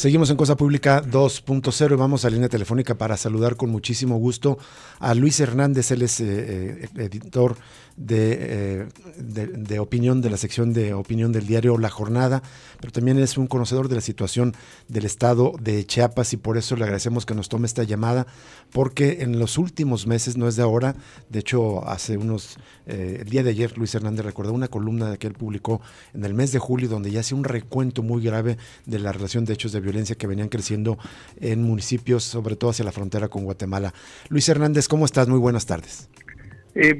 Seguimos en Cosa Pública 2.0 y vamos a línea telefónica para saludar con muchísimo gusto a Luis Hernández. Él es editor de opinión, de la sección de opinión del diario La Jornada, pero también es un conocedor de la situación del estado de Chiapas y por eso le agradecemos que nos tome esta llamada, porque en los últimos meses, no es de ahora, de hecho hace el día de ayer Luis Hernández recordó una columna que él publicó en el mes de julio donde ya hace un recuento muy grave de la relación de hechos de violencia que venían creciendo en municipios, sobre todo hacia la frontera con Guatemala. Luis Hernández, ¿cómo estás? Muy buenas tardes.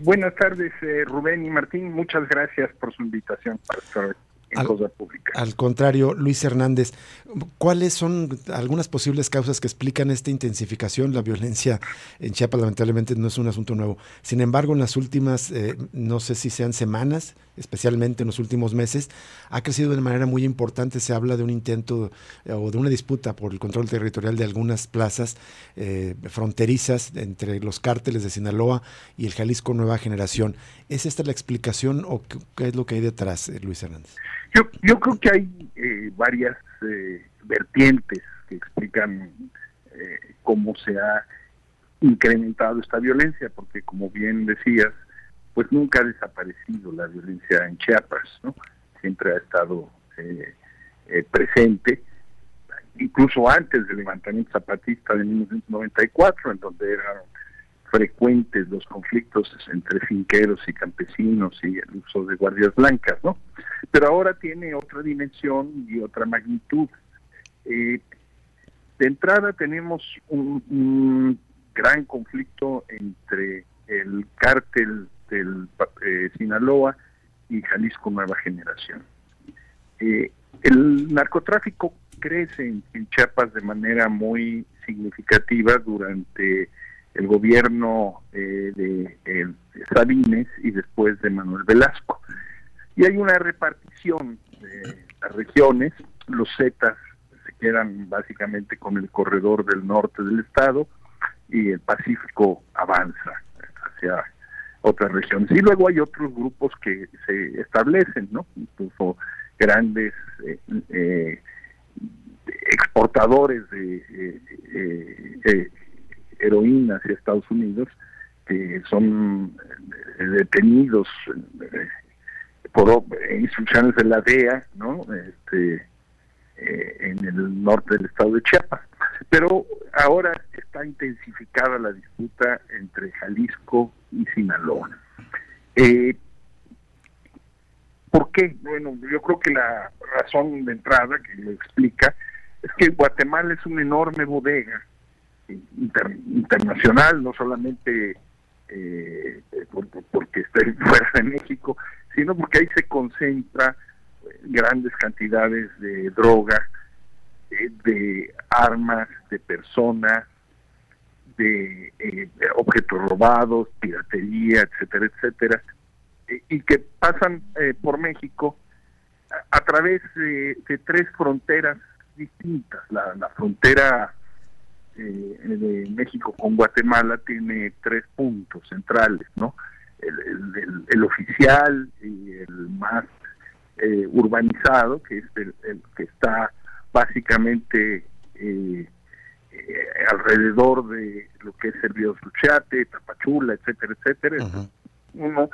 Buenas tardes, Rubén y Martín. Muchas gracias por su invitación para estar en Cosa Pública. Al contrario, Luis Hernández, ¿cuáles son algunas posibles causas que explican esta intensificación? La violencia en Chiapas lamentablemente no es un asunto nuevo. Sin embargo, en las últimas, no sé si sean semanas, especialmente en los últimos meses, ha crecido de manera muy importante. Se habla de un intento o de una disputa por el control territorial de algunas plazas fronterizas entre los cárteles de Sinaloa y el Jalisco Nueva Generación. ¿Es esta la explicación o qué es lo que hay detrás, Luis Hernández? Yo creo que hay varias vertientes que explican cómo se ha incrementado esta violencia, porque como bien decías, pues nunca ha desaparecido la violencia en Chiapas, ¿no? Siempre ha estado presente, incluso antes del levantamiento zapatista de 1994, en donde eran frecuentes los conflictos entre finqueros y campesinos y el uso de guardias blancas, ¿no? Pero ahora tiene otra dimensión y otra magnitud. De entrada tenemos un gran conflicto entre el cártel del Sinaloa y Jalisco Nueva Generación. El narcotráfico crece en Chiapas de manera muy significativa durante el gobierno de Sabines y después de Manuel Velasco. Y hay una repartición de las regiones. Los Zetas se quedan básicamente con el corredor del norte del estado y el Pacífico avanza hacia otras regiones. Y luego hay otros grupos que se establecen, ¿no? Incluso grandes exportadores de heroína hacia Estados Unidos, que son detenidos por instrucciones de la DEA, ¿no? En el norte del estado de Chiapas. Pero ahora está intensificada la disputa entre Jalisco y Sinaloa. ¿Por qué? Bueno, yo creo que la razón de entrada que lo explica es que Guatemala es una enorme bodega internacional, no solamente porque está fuera de México, sino porque ahí se concentra grandes cantidades de droga, de armas, de personas, de objetos robados, piratería, etcétera, etcétera, y que pasan por México a través de tres fronteras distintas. La frontera de México con Guatemala tiene tres puntos centrales, ¿no? El oficial y el más urbanizado, que es el que está básicamente alrededor de lo que es el río Suchiate, Tapachula, etcétera, etcétera. Uh-huh. Uno,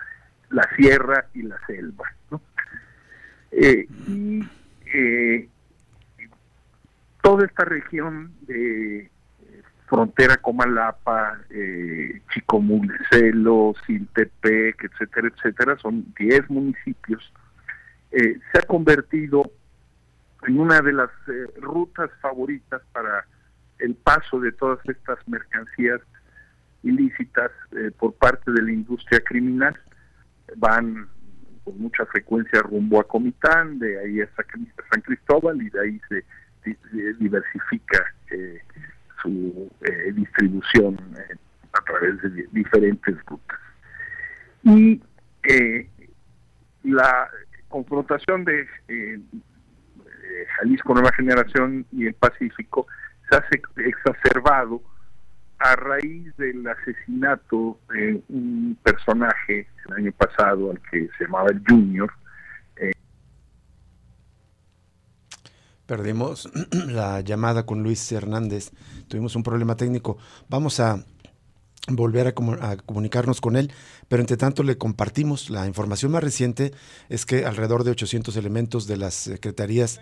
la sierra y la selva, ¿no? Toda esta región de frontera Comalapa, Chicomulecelo, Siltepec, etcétera, etcétera, son 10 municipios, se ha convertido en una de las rutas favoritas para el paso de todas estas mercancías ilícitas por parte de la industria criminal. Van con mucha frecuencia rumbo a Comitán, de ahí a San Cristóbal, y de ahí se diversifica su distribución a través de diferentes rutas. Y la confrontación de Jalisco Nueva Generación y el Pacífico se ha exacerbado a raíz del asesinato de un personaje el año pasado, al que se llamaba el Junior. Perdimos la llamada con Luis Hernández, tuvimos un problema técnico. Vamos a volver a comunicarnos con él, pero entre tanto le compartimos la información más reciente. Es que alrededor de 800 elementos de las secretarías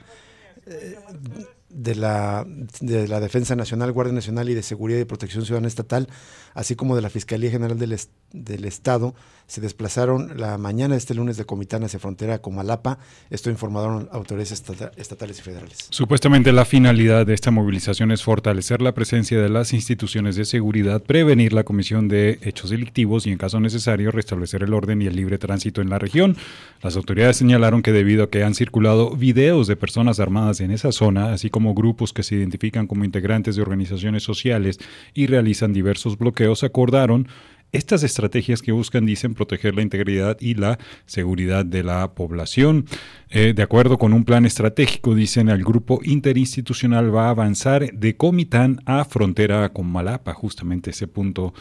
de la Defensa Nacional, Guardia Nacional y de Seguridad y Protección Ciudadana Estatal, así como de la Fiscalía General del Estado, se desplazaron la mañana de este lunes de Comitán hacia frontera a Comalapa. Esto informaron autoridades estatales y federales. Supuestamente la finalidad de esta movilización es fortalecer la presencia de las instituciones de seguridad, prevenir la comisión de hechos delictivos y, en caso necesario, restablecer el orden y el libre tránsito en la región. Las autoridades señalaron que debido a que han circulado videos de personas armadas en esa zona, así como grupos que se identifican como integrantes de organizaciones sociales y realizan diversos bloqueos, acordaron estas estrategias que buscan, dicen, proteger la integridad y la seguridad de la población. De acuerdo con un plan estratégico, dicen, el grupo interinstitucional va a avanzar de Comitán a frontera con Malapa, justamente ese punto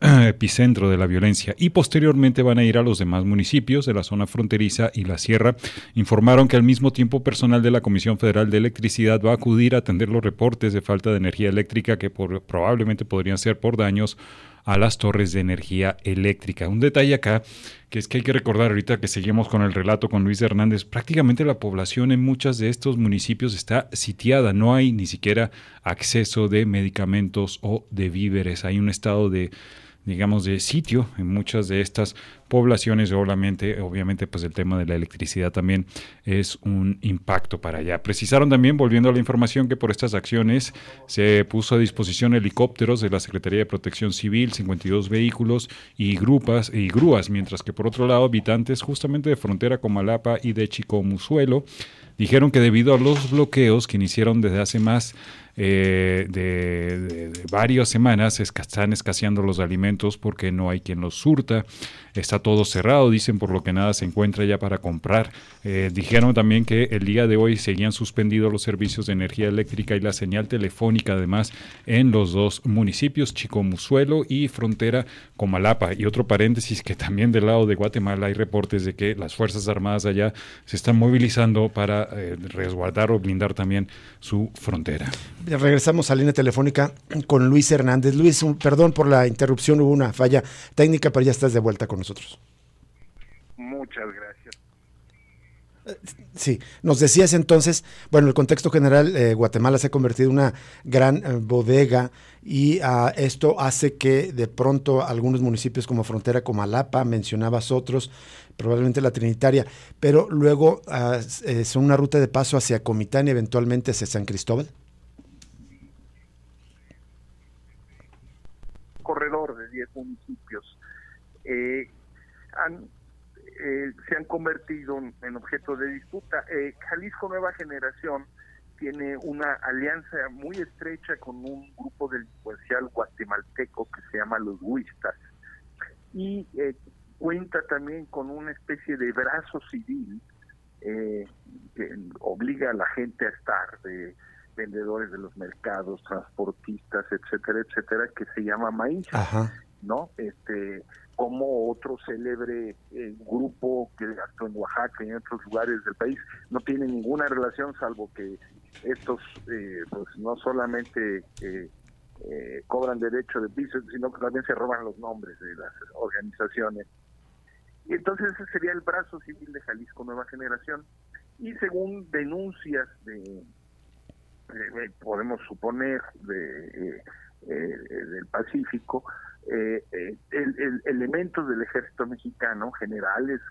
epicentro de la violencia, y posteriormente van a ir a los demás municipios de la zona fronteriza y la sierra. Informaron que al mismo tiempo personal de la Comisión Federal de Electricidad va a acudir a atender los reportes de falta de energía eléctrica que probablemente podrían ser por daños a las torres de energía eléctrica. Un detalle acá, que es que hay que recordar ahorita que seguimos con el relato con Luis Hernández, prácticamente la población en muchos de estos municipios está sitiada, no hay ni siquiera acceso de medicamentos o de víveres, hay un estado de, digamos, de sitio en muchas de estas poblaciones. Obviamente pues el tema de la electricidad también es un impacto para allá. Precisaron también, volviendo a la información, que por estas acciones se puso a disposición helicópteros de la Secretaría de Protección Civil, 52 vehículos y grúas, mientras que por otro lado habitantes justamente de frontera con Malapa y de Chicomuzuelo dijeron que debido a los bloqueos que iniciaron desde hace más de varias semanas, están escaseando los alimentos porque no hay quien los surta, está todo cerrado, dicen, por lo que nada se encuentra ya para comprar. Dijeron también que el día de hoy seguían suspendidos los servicios de energía eléctrica y la señal telefónica, además, en los dos municipios, Chicomuzuelo y frontera con Malapa. Y otro paréntesis, que también del lado de Guatemala hay reportes de que las Fuerzas Armadas allá se están movilizando para resguardar o blindar también su frontera. Regresamos a línea telefónica con Luis Hernández. Luis, perdón por la interrupción, hubo una falla técnica, pero ya estás de vuelta con nosotros. Muchas gracias. Sí, nos decías entonces, bueno, el contexto general, Guatemala se ha convertido en una gran bodega y esto hace que de pronto algunos municipios como frontera con Malapa, mencionabas otros, probablemente la Trinitaria, pero luego son una ruta de paso hacia Comitán y eventualmente hacia San Cristóbal. Corredor de 10 municipios se han convertido en objeto de disputa. Jalisco Nueva Generación tiene una alianza muy estrecha con un grupo delincuencial guatemalteco que se llama los Huistas y cuenta también con una especie de brazo civil que obliga a la gente a estar, de vendedores de los mercados, transportistas, etcétera, que se llama Maíz. Ajá. ¿No? Como otro célebre grupo que actuó en Oaxaca y en otros lugares del país, no tiene ninguna relación, salvo que estos pues no solamente cobran derecho de piso, sino que también se roban los nombres de las organizaciones. Y entonces ese sería el brazo civil de Jalisco Nueva Generación. Y según denuncias podemos suponer del Pacífico, elementos del ejército mexicano, generales,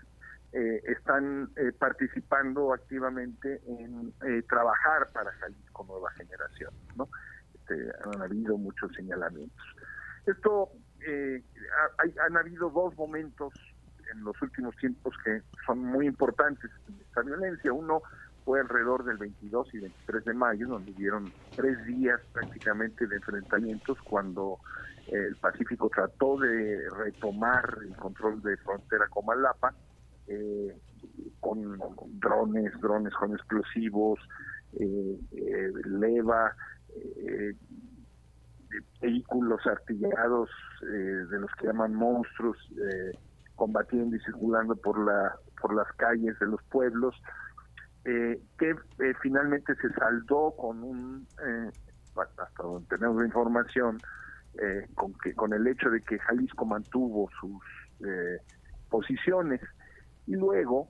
están participando activamente en trabajar para Jalisco Nueva Generación, ¿no? Han habido muchos señalamientos. Esto, han habido dos momentos en los últimos tiempos que son muy importantes en esta violencia. Uno fue alrededor del 22 y 23 de mayo, donde hubieron 3 días prácticamente de enfrentamientos cuando el Pacífico trató de retomar el control de frontera con Malapa, con drones con explosivos, leva, vehículos artillados de los que llaman monstruos, combatiendo y circulando por las calles de los pueblos. que finalmente se saldó con hasta donde tenemos información, con el hecho de que Jalisco mantuvo sus posiciones. Y luego,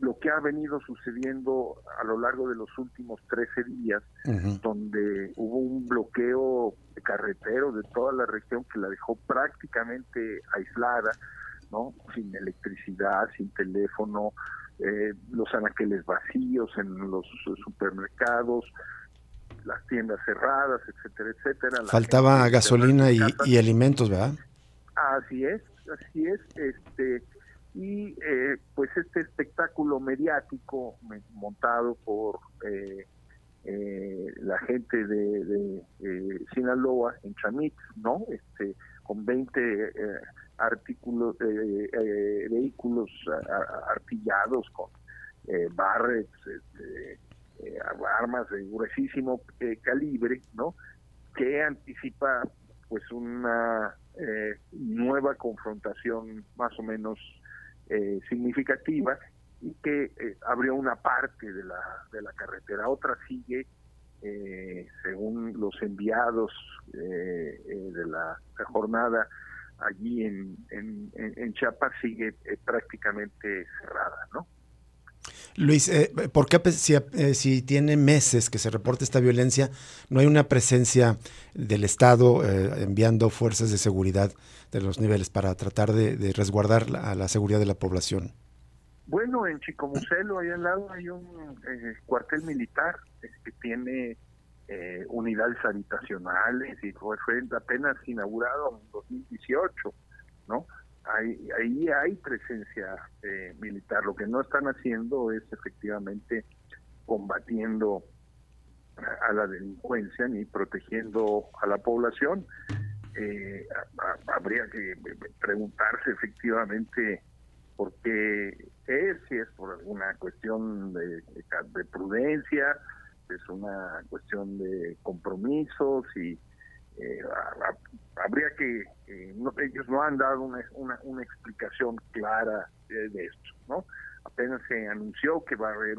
lo que ha venido sucediendo a lo largo de los últimos 13 días, donde hubo un bloqueo carretero de toda la región que la dejó prácticamente aislada, ¿no? Sin electricidad, sin teléfono, los anaqueles vacíos en los supermercados, las tiendas cerradas, etcétera, etcétera. Faltaba gasolina y alimentos, ¿verdad? Así es. Pues este espectáculo mediático montado por la gente de Sinaloa en Chamix, ¿no? Con 20 vehículos artillados con Barretts, armas de gruesísimo calibre, ¿no? Que anticipa pues una nueva confrontación más o menos significativa, y que abrió una parte de la carretera. Otra sigue, según los enviados de la jornada allí en Chiapas, sigue prácticamente cerrada, ¿no? Luis, ¿por qué si tiene meses que se reporta esta violencia, no hay una presencia del Estado enviando fuerzas de seguridad de los niveles para tratar de resguardar la seguridad de la población? Bueno, en Chicomucelo, ahí al lado, hay un cuartel militar que tiene unidades habitacionales, y fue apenas inaugurado en 2018, ¿no? Ahí hay presencia militar. Lo que no están haciendo es efectivamente combatiendo a la delincuencia ni protegiendo a la población. Habría que preguntarse efectivamente por qué si es por alguna cuestión de prudencia, es una cuestión de compromisos, y habría que ellos no han dado una explicación clara de esto, ¿no? Apenas se anunció que va a haber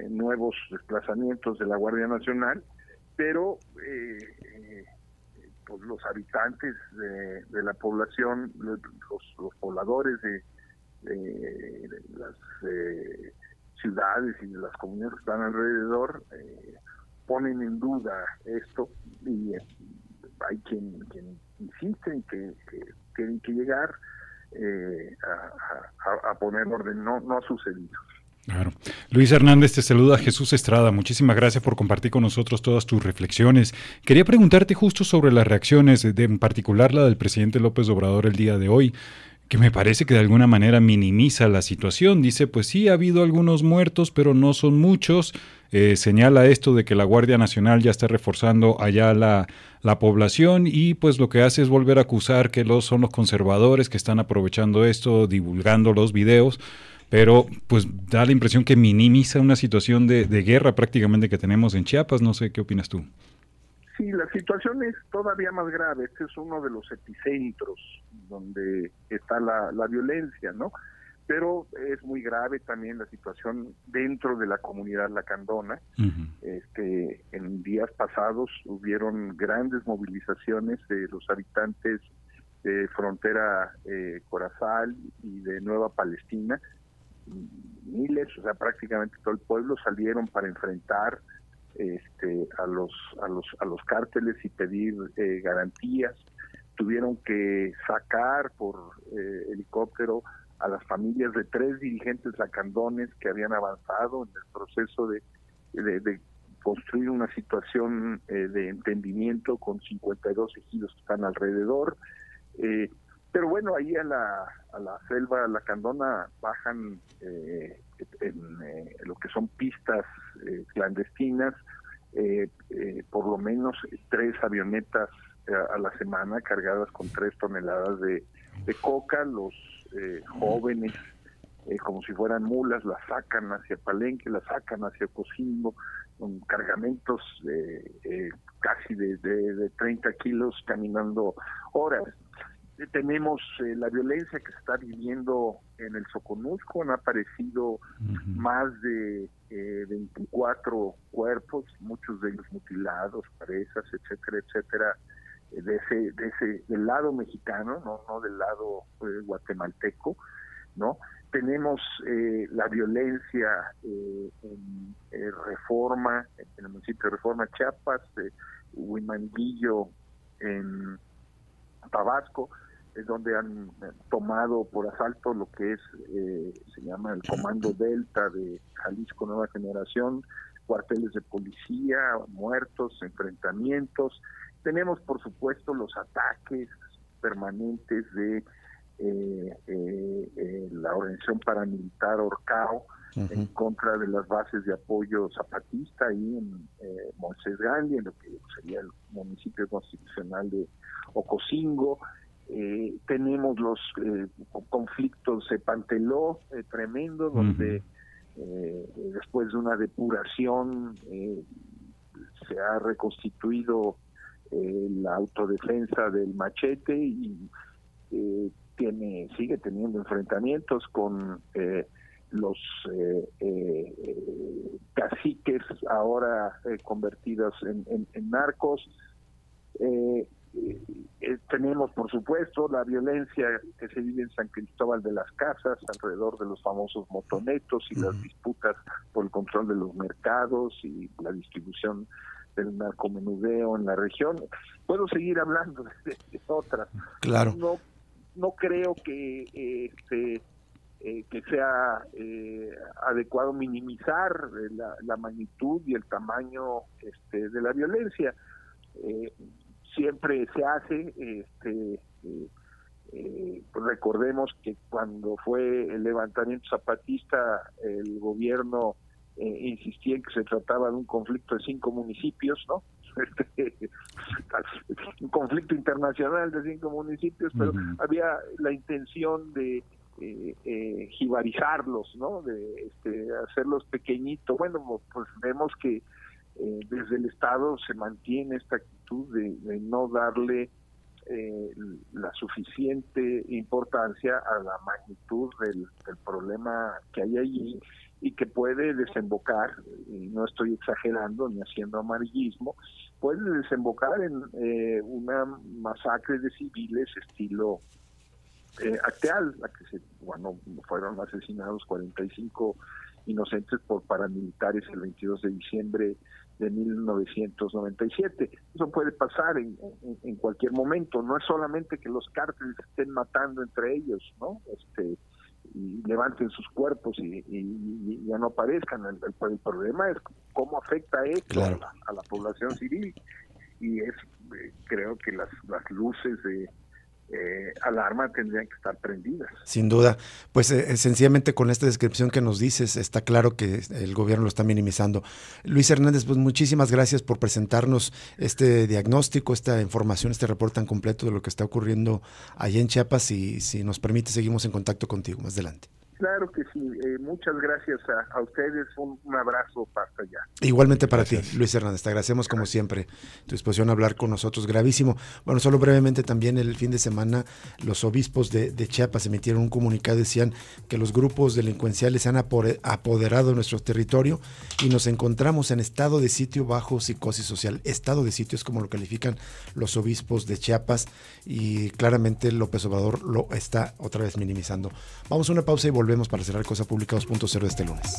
nuevos desplazamientos de la Guardia Nacional, pero pues los habitantes de la población, los pobladores de las ciudades y de las comunidades que están alrededor, ponen en duda esto, y hay quien insiste en que tienen que llegar a poner orden. No ha sucedido. Claro. Luis Hernández, te saluda Jesús Estrada. Muchísimas gracias por compartir con nosotros todas tus reflexiones. Quería preguntarte justo sobre las reacciones, en particular la del presidente López Obrador el día de hoy, que me parece que de alguna manera minimiza la situación. Dice, pues sí, ha habido algunos muertos, pero no son muchos. Señala esto de que la Guardia Nacional ya está reforzando allá la población, y pues lo que hace es volver a acusar que son los conservadores que están aprovechando esto, divulgando los videos, pero pues da la impresión que minimiza una situación de guerra prácticamente que tenemos en Chiapas. No sé, ¿qué opinas tú? Sí, la situación es todavía más grave. Este es uno de los epicentros donde está la violencia, ¿no? Pero es muy grave también la situación dentro de la comunidad lacandona. En días pasados hubieron grandes movilizaciones de los habitantes de Frontera Corazal y de Nueva Palestina. Miles, o sea, prácticamente todo el pueblo salieron para enfrentar a los cárteles y pedir garantías. Tuvieron que sacar por helicóptero a las familias de 3 dirigentes lacandones que habían avanzado en el proceso de construir una situación de entendimiento con 52 ejidos que están alrededor. Pero bueno, ahí a la selva lacandona bajan en lo que son pistas clandestinas, por lo menos 3 avionetas a la semana cargadas con 3 toneladas de coca. Los jóvenes, como si fueran mulas, las sacan hacia Palenque, las sacan hacia Cocingo, con cargamentos casi de 30 kilos caminando horas. tenemos la violencia que se está viviendo en el Soconusco. Han aparecido más de 24 cuerpos, muchos de ellos mutilados, presas, etcétera, etcétera, del lado mexicano, no del lado guatemalteco, ¿no? Tenemos la violencia en Reforma, en el municipio de Reforma, Chiapas, Huimanguillo, en Tabasco, es donde han tomado por asalto lo que es, se llama el Comando Delta de Jalisco Nueva Generación, cuarteles de policía, muertos, enfrentamientos. Tenemos, por supuesto, los ataques permanentes de la organización paramilitar Orcao en contra de las bases de apoyo zapatista ahí en Moisés Gandhi, en lo que sería el municipio constitucional de Ocosingo. Tenemos los conflictos de Panteló, tremendo, donde después de una depuración se ha reconstituido la autodefensa del Machete y sigue teniendo enfrentamientos con los caciques ahora convertidos en narcos. Tenemos, por supuesto, la violencia que se vive en San Cristóbal de las Casas alrededor de los famosos motonetos y las disputas por el control de los mercados y la distribución del narcomenudeo en la región. Puedo seguir hablando de otras. Claro. No creo que sea adecuado minimizar la magnitud y el tamaño de la violencia. Siempre se hace, recordemos que cuando fue el levantamiento zapatista, el gobierno insistía en que se trataba de un conflicto de 5 municipios, ¿no? Un conflicto internacional de 5 municipios, pero había la intención de jibarizarlos, ¿no? De hacerlos pequeñitos. Bueno, pues vemos que desde el Estado se mantiene esta actitud de no darle la suficiente importancia a la magnitud del problema que hay allí y que puede desembocar, y no estoy exagerando ni haciendo amarillismo, puede desembocar en una masacre de civiles estilo Acteal, la que fueron asesinados 45 inocentes por paramilitares el 22 de diciembre de 1997. Eso puede pasar en cualquier momento. No es solamente que los cárteles estén matando entre ellos, ¿no? Y levanten sus cuerpos y ya no aparezcan. El problema es cómo afecta esto a la población civil, y creo que las luces de alarma tendrían que estar prendidas. Sin duda, pues sencillamente con esta descripción que nos dices está claro que el gobierno lo está minimizando. Luis Hernández, pues muchísimas gracias por presentarnos este diagnóstico, esta información, este reporte tan completo de lo que está ocurriendo allá en Chiapas, y si nos permite seguimos en contacto contigo más adelante. Claro que sí, muchas gracias a ustedes, un abrazo hasta allá. Igualmente para ti, Luis Hernández, te agradecemos como siempre tu disposición a hablar con nosotros, gravísimo. Bueno, solo brevemente también el fin de semana los obispos de Chiapas emitieron un comunicado, decían que los grupos delincuenciales se han apoderado de nuestro territorio y nos encontramos en estado de sitio bajo psicosis social. Estado de sitio es como lo califican los obispos de Chiapas, y claramente López Obrador lo está otra vez minimizando. Vamos a una pausa y volvemos para cerrar Cosa Pública 2.0 este lunes.